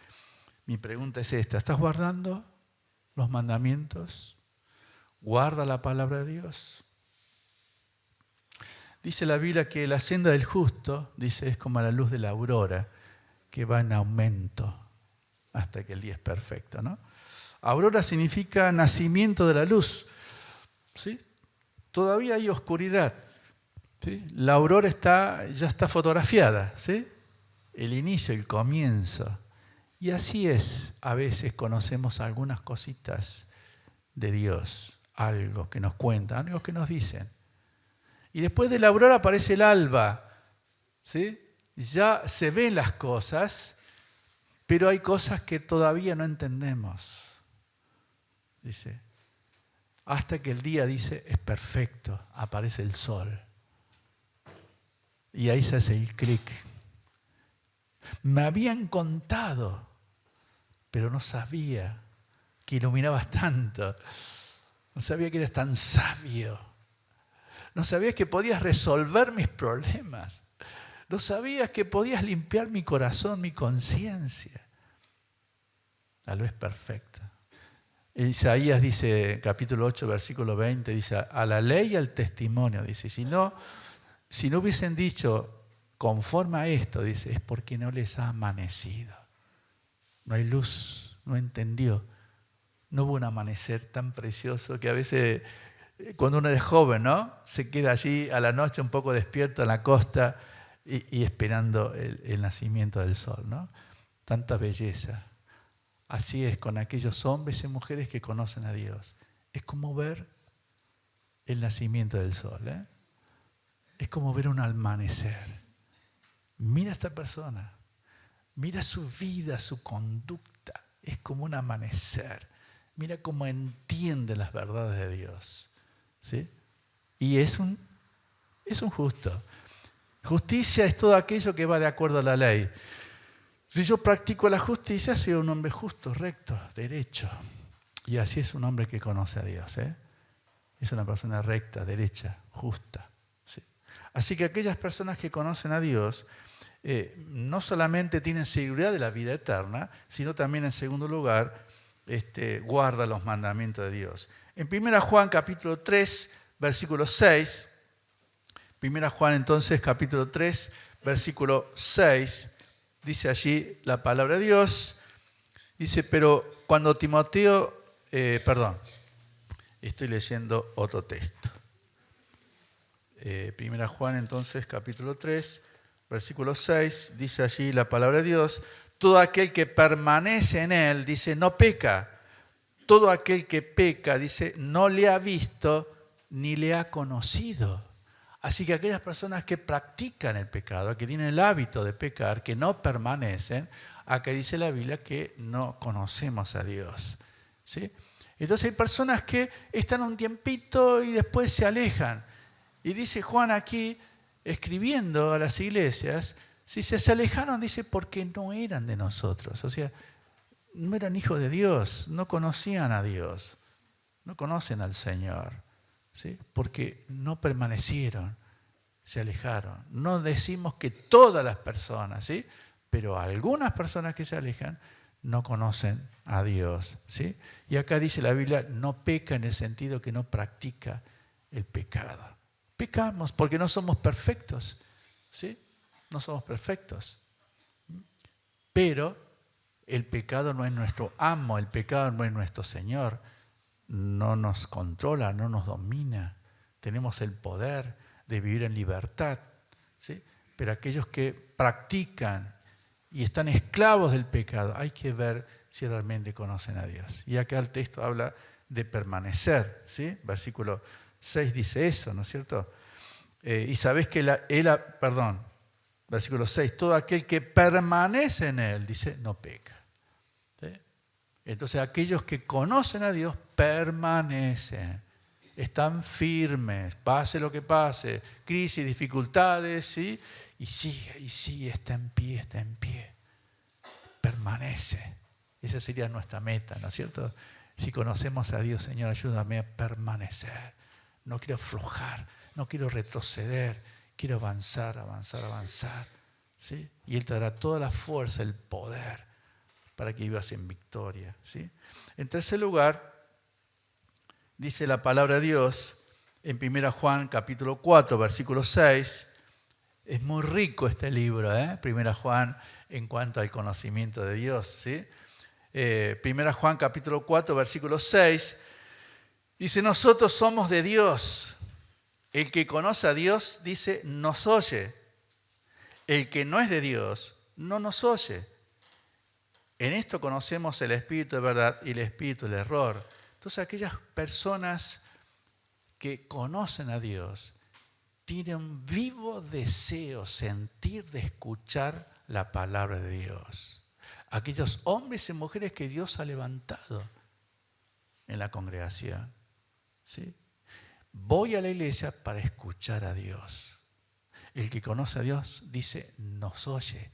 Mi pregunta es esta, ¿estás guardando los mandamientos? ¿Guarda la palabra de Dios? Dice la Biblia que la senda del justo, dice, es como la luz de la aurora, que va en aumento hasta que el día es perfecto, ¿no? Aurora significa nacimiento de la luz. ¿Sí? Todavía hay oscuridad. ¿Sí? La aurora ya está fotografiada, ¿sí? El inicio, el comienzo. Y así es, a veces conocemos algunas cositas de Dios, algo que nos cuentan, algo que nos dicen. Y después de la aurora aparece el alba, ¿sí? Ya se ven las cosas, pero hay cosas que todavía no entendemos. Dice, hasta que el día, dice, es perfecto, aparece el sol. Y ahí se hace el clic. Me habían contado, pero no sabía que iluminabas tanto. No sabía que eras tan sabio. No sabías que podías resolver mis problemas. No sabías que podías limpiar mi corazón, mi conciencia. La luz perfecta. Isaías dice, capítulo 8, versículo 20, dice, a la ley y al testimonio, dice, si no hubiesen dicho conforme a esto, dice, es porque no les ha amanecido. No hay luz, no entendió. No hubo un amanecer tan precioso que a veces, cuando uno es joven, ¿no? Se queda allí a la noche un poco despierto en la costa y esperando el nacimiento del sol, ¿no? Tanta belleza. Así es con aquellos hombres y mujeres que conocen a Dios. Es como ver el nacimiento del sol, ¿eh? Es como ver un amanecer. Mira a esta persona, mira su vida, su conducta. Es como un amanecer. Mira cómo entiende las verdades de Dios. ¿Sí? Y es un justo. Justicia es todo aquello que va de acuerdo a la ley. Si yo practico la justicia, soy un hombre justo, recto, derecho. Y así es un hombre que conoce a Dios, ¿eh? Es una persona recta, derecha, justa. ¿Sí? Así que aquellas personas que conocen a Dios no solamente tienen seguridad de la vida eterna, sino también, en segundo lugar, guardan los mandamientos de Dios. En 1 Juan capítulo 3, versículo 6, 1 Juan entonces capítulo 3, versículo 6, dice allí la palabra de Dios, dice, pero cuando Timoteo, estoy leyendo otro texto. 1 Juan entonces capítulo 3, versículo 6, dice allí la palabra de Dios, todo aquel que permanece en él, dice, no peca. Todo aquel que peca, dice, no le ha visto ni le ha conocido. Así que aquellas personas que practican el pecado, que tienen el hábito de pecar, que no permanecen, acá dice la Biblia que no conocemos a Dios. ¿Sí? Entonces hay personas que están un tiempito y después se alejan. Y dice Juan aquí, escribiendo a las iglesias, si se alejaron, dice, porque no eran de nosotros. O sea, no eran hijos de Dios, no conocían a Dios, no conocen al Señor, ¿sí? Porque no permanecieron, se alejaron. No decimos que todas las personas, ¿sí? Pero algunas personas que se alejan no conocen a Dios, ¿sí? Y acá dice la Biblia, no peca en el sentido que no practica el pecado. Pecamos porque no somos perfectos, ¿sí? No somos perfectos. Pero el pecado no es nuestro amo, el pecado no es nuestro Señor. No nos controla, no nos domina. Tenemos el poder de vivir en libertad, ¿sí? Pero aquellos que practican y están esclavos del pecado. Hay que ver si realmente conocen a Dios. Y acá el texto habla de permanecer, ¿sí? Versículo 6 dice eso, ¿no es cierto? Y sabés que versículo 6, todo aquel que permanece en él, dice, no peca. ¿Sí? Entonces aquellos que conocen a Dios permanecen, están firmes, pase lo que pase, crisis, dificultades, ¿sí? Y sigue, está en pie, permanece. Esa sería nuestra meta, ¿no es cierto? Si conocemos a Dios, Señor, ayúdame a permanecer. No quiero aflojar, no quiero retroceder, quiero avanzar. ¿Sí? Y Él te dará toda la fuerza, el poder para que vivas en victoria. ¿Sí? En tercer lugar, dice la palabra de Dios en 1 Juan capítulo 4, versículo 6. Es muy rico este libro, 1 Juan, en cuanto al conocimiento de Dios. ¿Sí? 1 Juan capítulo 4, versículo 6. Dice, nosotros somos de Dios. El que conoce a Dios, dice, nos oye. El que no es de Dios, no nos oye. En esto conocemos el espíritu de verdad y el espíritu del error. Entonces aquellas personas que conocen a Dios tienen un vivo deseo, sentir de escuchar la palabra de Dios. Aquellos hombres y mujeres que Dios ha levantado en la congregación. ¿Sí? Voy a la iglesia para escuchar a Dios. El que conoce a Dios dice, nos oye.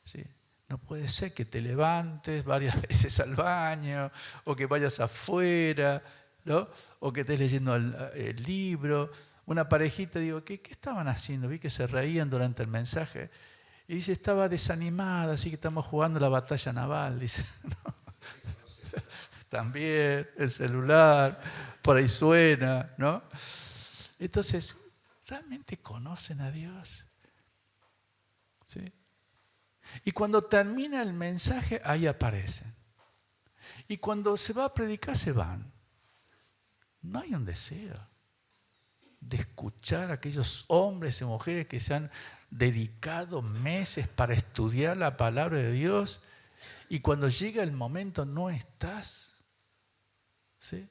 ¿Sí? No puede ser que te levantes varias veces al baño, o que vayas afuera, ¿no? O que estés leyendo el libro. Una parejita, digo, ¿qué estaban haciendo? Vi que se reían durante el mensaje. Y dice, estaba desanimada, así que estamos jugando la batalla naval. Dice, no. También el celular, por ahí suena, ¿no? Entonces, ¿realmente conocen a Dios? ¿Sí? Y cuando termina el mensaje, ahí aparecen. Y cuando se va a predicar, se van. No hay un deseo de escuchar a aquellos hombres y mujeres que se han dedicado meses para estudiar la palabra de Dios y cuando llega el momento no estás. ¿Sí?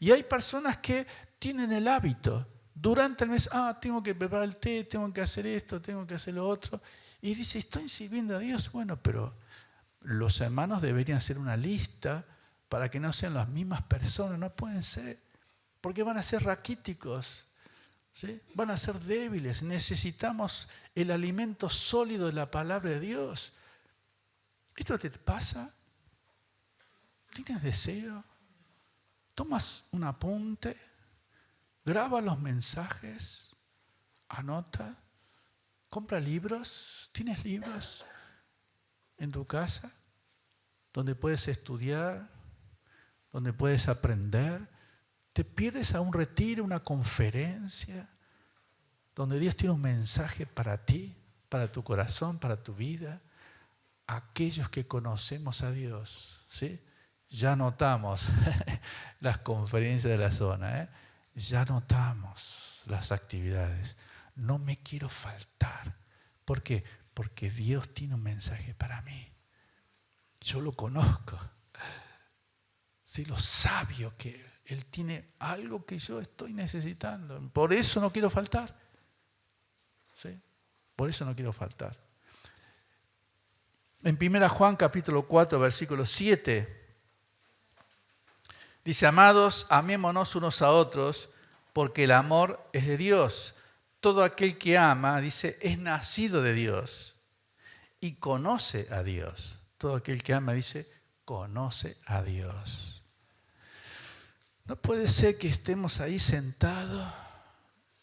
Y hay personas que tienen el hábito durante el mes, tengo que preparar el té, tengo que hacer esto, tengo que hacer lo otro. Y dice, estoy sirviendo a Dios. Bueno, pero los hermanos deberían hacer una lista para que no sean las mismas personas, no pueden ser, porque van a ser raquíticos, ¿sí? Van a ser débiles. Necesitamos el alimento sólido de la palabra de Dios. ¿Esto te pasa? ¿Tienes deseo? Tomas un apunte, graba los mensajes, anota, compra libros. ¿Tienes libros en tu casa donde puedes estudiar, donde puedes aprender? ¿Te pierdes a un retiro, una conferencia, donde Dios tiene un mensaje para ti, para tu corazón, para tu vida? Aquellos que conocemos a Dios, ¿sí? Ya notamos las conferencias de la zona, ya notamos las actividades. No me quiero faltar. ¿Por qué? Porque Dios tiene un mensaje para mí. Yo lo conozco. Sé lo sabio que Él tiene algo que yo estoy necesitando. Por eso no quiero faltar. ¿Sí? Por eso no quiero faltar. En 1 Juan capítulo 4, versículo 7, dice, amados, amémonos unos a otros, porque el amor es de Dios. Todo aquel que ama, dice, es nacido de Dios y conoce a Dios. Todo aquel que ama, dice, conoce a Dios. No puede ser que estemos ahí sentados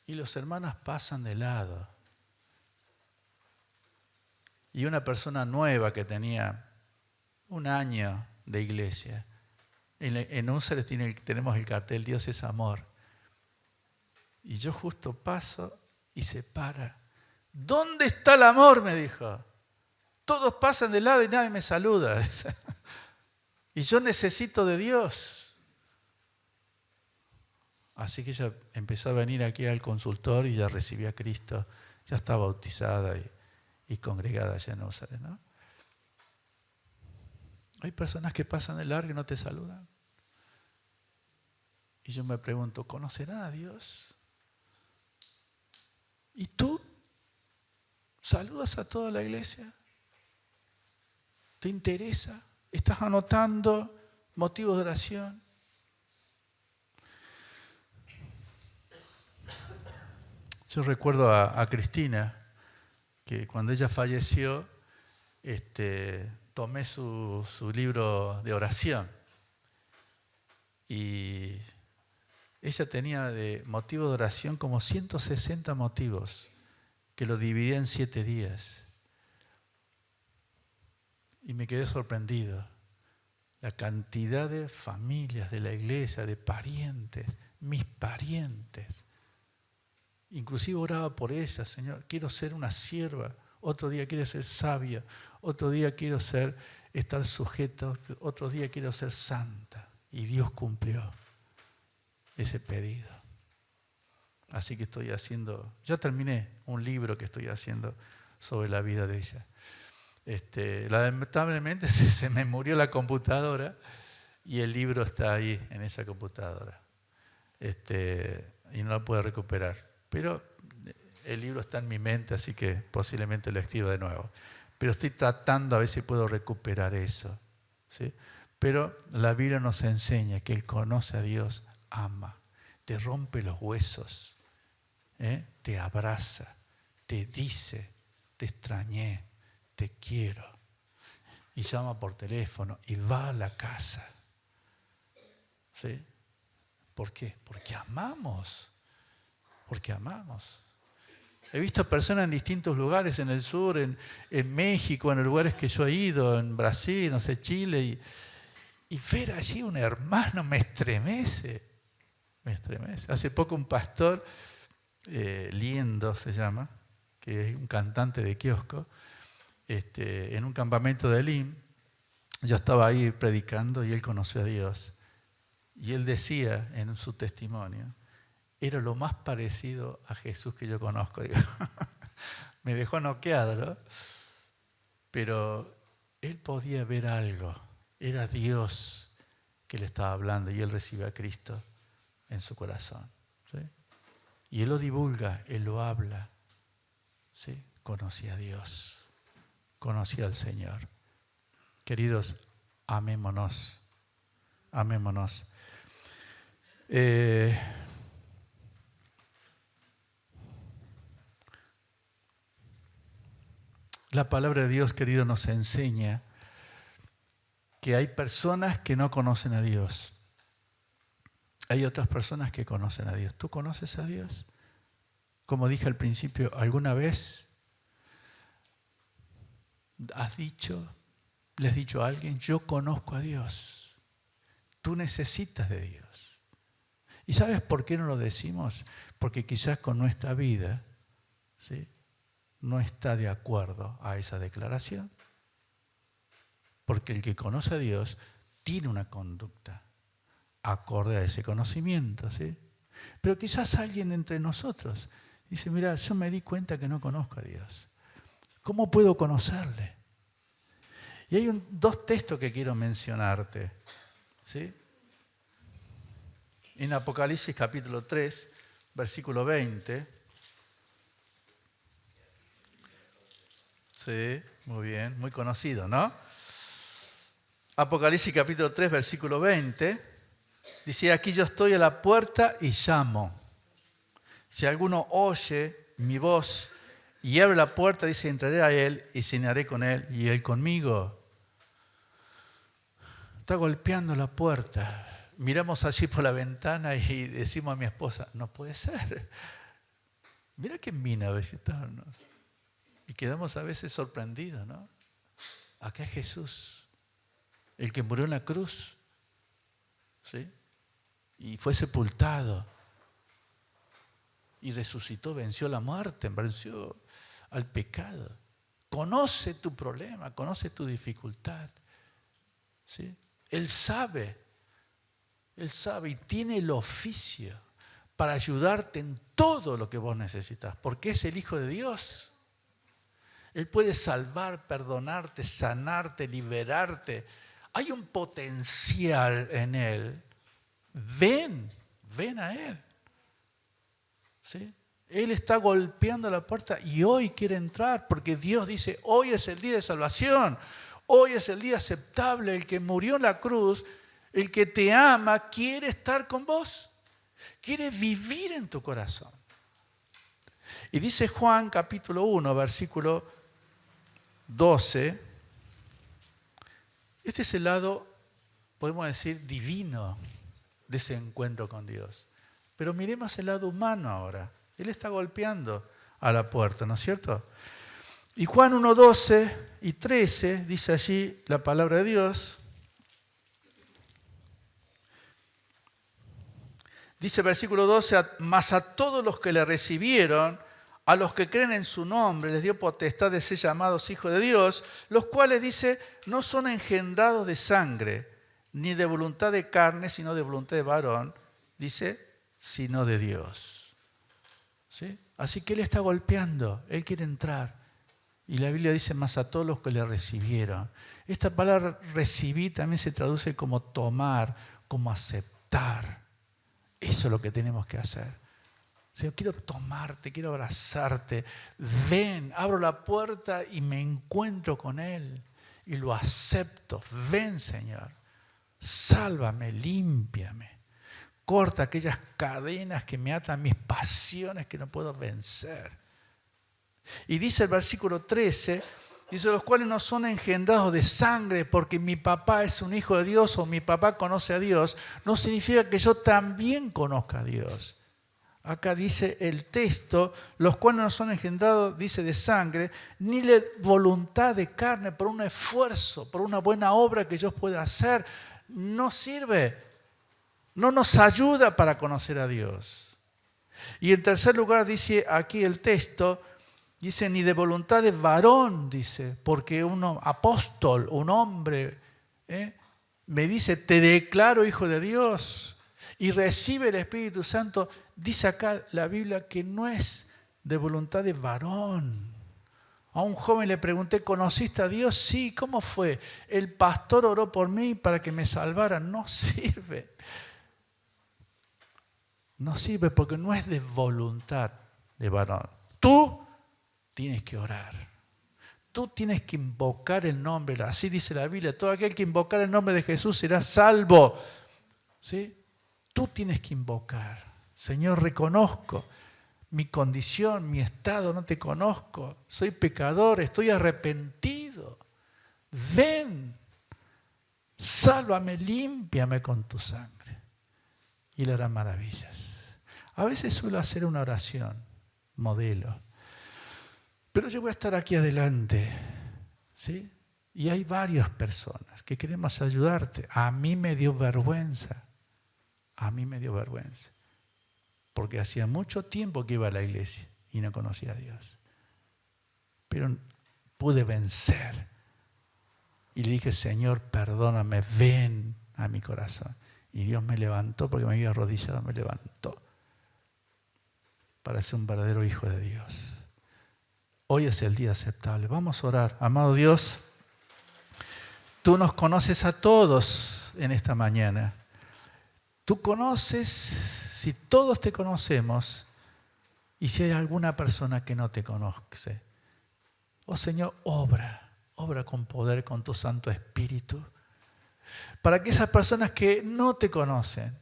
y los hermanos pasan de lado. Y una persona nueva que tenía un año de iglesia, en Únceres tenemos el cartel Dios es amor. Y yo justo paso y se para. ¿Dónde está el amor? Me dijo. Todos pasan de lado y nadie me saluda. Y yo necesito de Dios. Así que ella empezó a venir aquí al consultorio y ya recibía a Cristo. Ya está bautizada y congregada allá en Únceres, ¿no? Hay personas que pasan de largo y no te saludan. Y yo me pregunto, ¿conocerán a Dios? ¿Y tú? ¿Saludas a toda la iglesia? ¿Te interesa? ¿Estás anotando motivos de oración? Yo recuerdo a Cristina, que cuando ella falleció, tomé su libro de oración. Y ella tenía de motivo de oración como 160 motivos, que lo dividía en 7 días. Y me quedé sorprendido. La cantidad de familias de la iglesia, de parientes, mis parientes. Inclusive oraba por ella, Señor, quiero ser una sierva, otro día quiero ser sabia, otro día quiero estar sujeta, otro día quiero ser santa. Y Dios cumplió ese pedido. Así que ya terminé un libro que estoy haciendo sobre la vida de ella. Lamentablemente se me murió la computadora y el libro está ahí en esa computadora. Y no la puedo recuperar. Pero el libro está en mi mente, así que posiblemente lo escriba de nuevo. Pero estoy tratando a ver si puedo recuperar eso, ¿sí? Pero la Biblia nos enseña que el que conoce a Dios ama, te rompe los huesos, te abraza, te dice, te extrañé, te quiero. Y llama por teléfono y va a la casa. ¿Sí? ¿Por qué? Porque amamos. Porque amamos. He visto personas en distintos lugares, en el sur, en México, en los lugares que yo he ido, en Brasil, no sé, Chile, y ver allí un hermano me estremece. Me estremece. Hace poco un pastor, Liendo se llama, que es un cantante de kiosco, en un campamento de Elim, yo estaba ahí predicando y él conoció a Dios. Y él decía en su testimonio, era lo más parecido a Jesús que yo conozco. Digo, me dejó noqueado, ¿no? Pero él podía ver algo. Era Dios que le estaba hablando y él recibe a Cristo en su corazón. ¿Sí? Y él lo divulga, él lo habla. ¿Sí? Conocí a Dios, conocí al Señor. Queridos, amémonos, amémonos. La palabra de Dios, querido, nos enseña que hay personas que no conocen a Dios. Hay otras personas que conocen a Dios. ¿Tú conoces a Dios? Como dije al principio, ¿alguna vez le has dicho a alguien, yo conozco a Dios? Tú necesitas de Dios. ¿Y sabes por qué no lo decimos? Porque quizás con nuestra vida, ¿sí?, no está de acuerdo a esa declaración. Porque el que conoce a Dios tiene una conducta acorde a ese conocimiento, ¿sí? Pero quizás alguien entre nosotros dice, mira, yo me di cuenta que no conozco a Dios. ¿Cómo puedo conocerle? Y hay 2 textos que quiero mencionarte, ¿sí? En Apocalipsis capítulo 3, versículo 20. Sí, muy bien, muy conocido, ¿no? Apocalipsis capítulo 3, versículo 20, dice, aquí yo estoy a la puerta y llamo. Si alguno oye mi voz y abre la puerta, dice, entraré a él y cenaré con él y él conmigo. Está golpeando la puerta. Miramos allí por la ventana y decimos a mi esposa, no puede ser. Mira quién vino a visitarnos. Y quedamos a veces sorprendidos, ¿no? Acá es Jesús, el que murió en la cruz, ¿sí? Y fue sepultado. Y resucitó, venció la muerte, venció al pecado. Conoce tu problema, conoce tu dificultad, ¿sí? Él sabe y tiene el oficio para ayudarte en todo lo que vos necesitas, porque es el Hijo de Dios. Él puede salvar, perdonarte, sanarte, liberarte, Hay un potencial en él. Ven a él. ¿Sí? Él está golpeando la puerta y hoy quiere entrar porque Dios dice, hoy es el día de salvación. Hoy es el día aceptable. El que murió en la cruz, el que te ama, quiere estar con vos. Quiere vivir en tu corazón. Y dice Juan capítulo 1, versículo 12. Este es el lado, podemos decir, divino de ese encuentro con Dios. Pero miremos el lado humano ahora. Él está golpeando a la puerta, ¿no es cierto? Y Juan 1, 12 y 13 dice allí la palabra de Dios. Dice versículo 12, mas a todos los que le recibieron, a los que creen en su nombre, les dio potestad de ser llamados hijos de Dios, los cuales, dice, no son engendrados de sangre, ni de voluntad de carne, sino de voluntad de varón, dice, sino de Dios. ¿Sí? Así que Él está golpeando, Él quiere entrar. Y la Biblia dice, más a todos los que le recibieron. Esta palabra recibir también se traduce como tomar, como aceptar. Eso es lo que tenemos que hacer. Señor, quiero tomarte, quiero abrazarte. Ven, abro la puerta y me encuentro con Él. Y lo acepto. Ven, Señor. Sálvame, límpiame. Corta aquellas cadenas que me atan, mis pasiones que no puedo vencer. Y dice el versículo 13, dice, los cuales no son engendrados de sangre porque mi papá es un hijo de Dios o mi papá conoce a Dios, no significa que yo también conozca a Dios. Acá dice el texto, los cuales no son engendrados, dice, de sangre, ni de voluntad de carne, por un esfuerzo, por una buena obra que yo pueda hacer, no sirve, no nos ayuda para conocer a Dios. Y en tercer lugar dice aquí el texto, dice, ni de voluntad de varón, dice, porque un apóstol, un hombre, me dice, te declaro hijo de Dios y recibe el Espíritu Santo. Dice acá la Biblia que no es de voluntad de varón. A un joven le pregunté, ¿conociste a Dios? Sí, ¿cómo fue? El pastor oró por mí para que me salvara. No sirve. No sirve porque no es de voluntad de varón. Tú tienes que orar. Tú tienes que invocar el nombre. Así dice la Biblia. Todo aquel que invocar el nombre de Jesús será salvo. ¿Sí? Tú tienes que invocar. Señor, reconozco mi condición, mi estado, no te conozco. Soy pecador, estoy arrepentido. Ven, sálvame, límpiame con tu sangre. Y Él hará maravillas. A veces suelo hacer una oración, modelo. Pero yo voy a estar aquí adelante, ¿sí? Y hay varias personas que queremos ayudarte. A mí me dio vergüenza. Porque hacía mucho tiempo que iba a la iglesia y no conocía a Dios. Pero pude vencer. Y le dije, Señor, perdóname, ven a mi corazón. Y Dios me levantó, porque me había arrodillado, me levantó para ser un verdadero hijo de Dios. Hoy es el día aceptable. Vamos a orar. Amado Dios, tú nos conoces a todos en esta mañana. Tú conoces, si todos te conocemos, y si hay alguna persona que no te conoce. Oh Señor, obra con poder, con tu Santo Espíritu, para que esas personas que no te conocen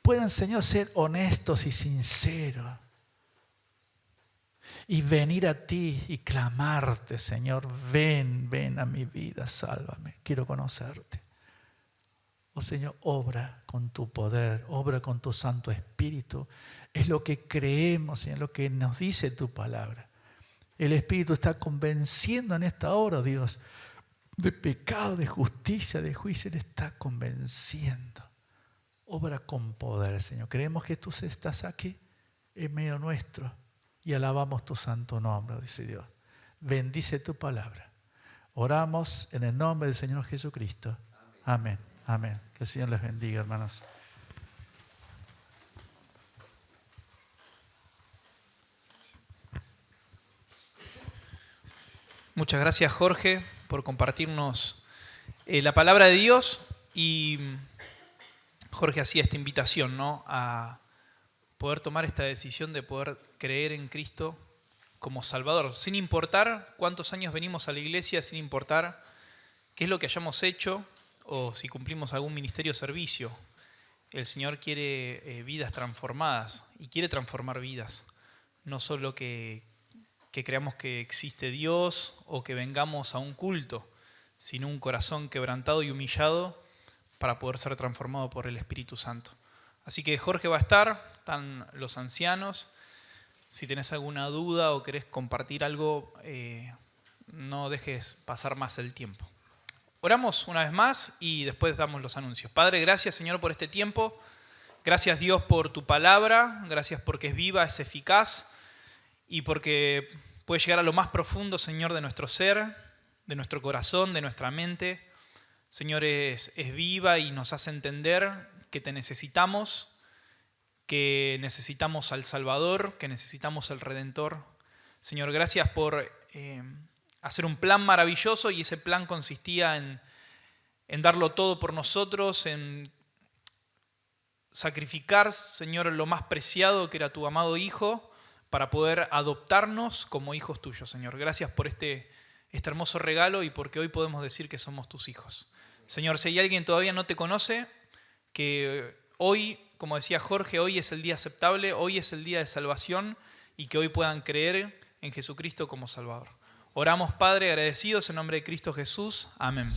puedan, Señor, ser honestos y sinceros y venir a ti y clamarte, Señor, ven a mi vida, sálvame, quiero conocerte. Oh Señor, obra con tu poder, obra con tu Santo Espíritu. Es lo que creemos, Señor, lo que nos dice tu palabra. El Espíritu está convenciendo en esta hora, Dios, de pecado, de justicia, de juicio. Él está convenciendo. Obra con poder, Señor. Creemos que tú estás aquí en medio nuestro y alabamos tu santo nombre, dice Dios. Bendice tu palabra. Oramos en el nombre del Señor Jesucristo. Amén. Amén. Que el Señor les bendiga, hermanos. Muchas gracias, Jorge, por compartirnos la palabra de Dios y Jorge hacía esta invitación, ¿no?, a poder tomar esta decisión de poder creer en Cristo como Salvador, sin importar cuántos años venimos a la iglesia, sin importar qué es lo que hayamos hecho o si cumplimos algún ministerio o servicio. El Señor quiere vidas transformadas y quiere transformar vidas. No solo que creamos que existe Dios o que vengamos a un culto, sino un corazón quebrantado y humillado para poder ser transformado por el Espíritu Santo. Así que Jorge va a estar, están los ancianos. Si tenés alguna duda o querés compartir algo, no dejes pasar más el tiempo. Oramos una vez más y después damos los anuncios. Padre, gracias, Señor, por este tiempo. Gracias, Dios, por tu palabra. Gracias porque es viva, es eficaz y porque puede llegar a lo más profundo, Señor, de nuestro ser, de nuestro corazón, de nuestra mente. Señor, es viva y nos hace entender que te necesitamos, que necesitamos al Salvador, que necesitamos al Redentor. Señor, gracias por hacer un plan maravilloso, y ese plan consistía en darlo todo por nosotros, en sacrificar, Señor, lo más preciado que era tu amado Hijo para poder adoptarnos como hijos tuyos, Señor. Gracias por este hermoso regalo y porque hoy podemos decir que somos tus hijos. Señor, si hay alguien que todavía no te conoce, que hoy, como decía Jorge, hoy es el día aceptable, hoy es el día de salvación y que hoy puedan creer en Jesucristo como Salvador. Oramos, Padre, agradecidos en nombre de Cristo Jesús. Amén.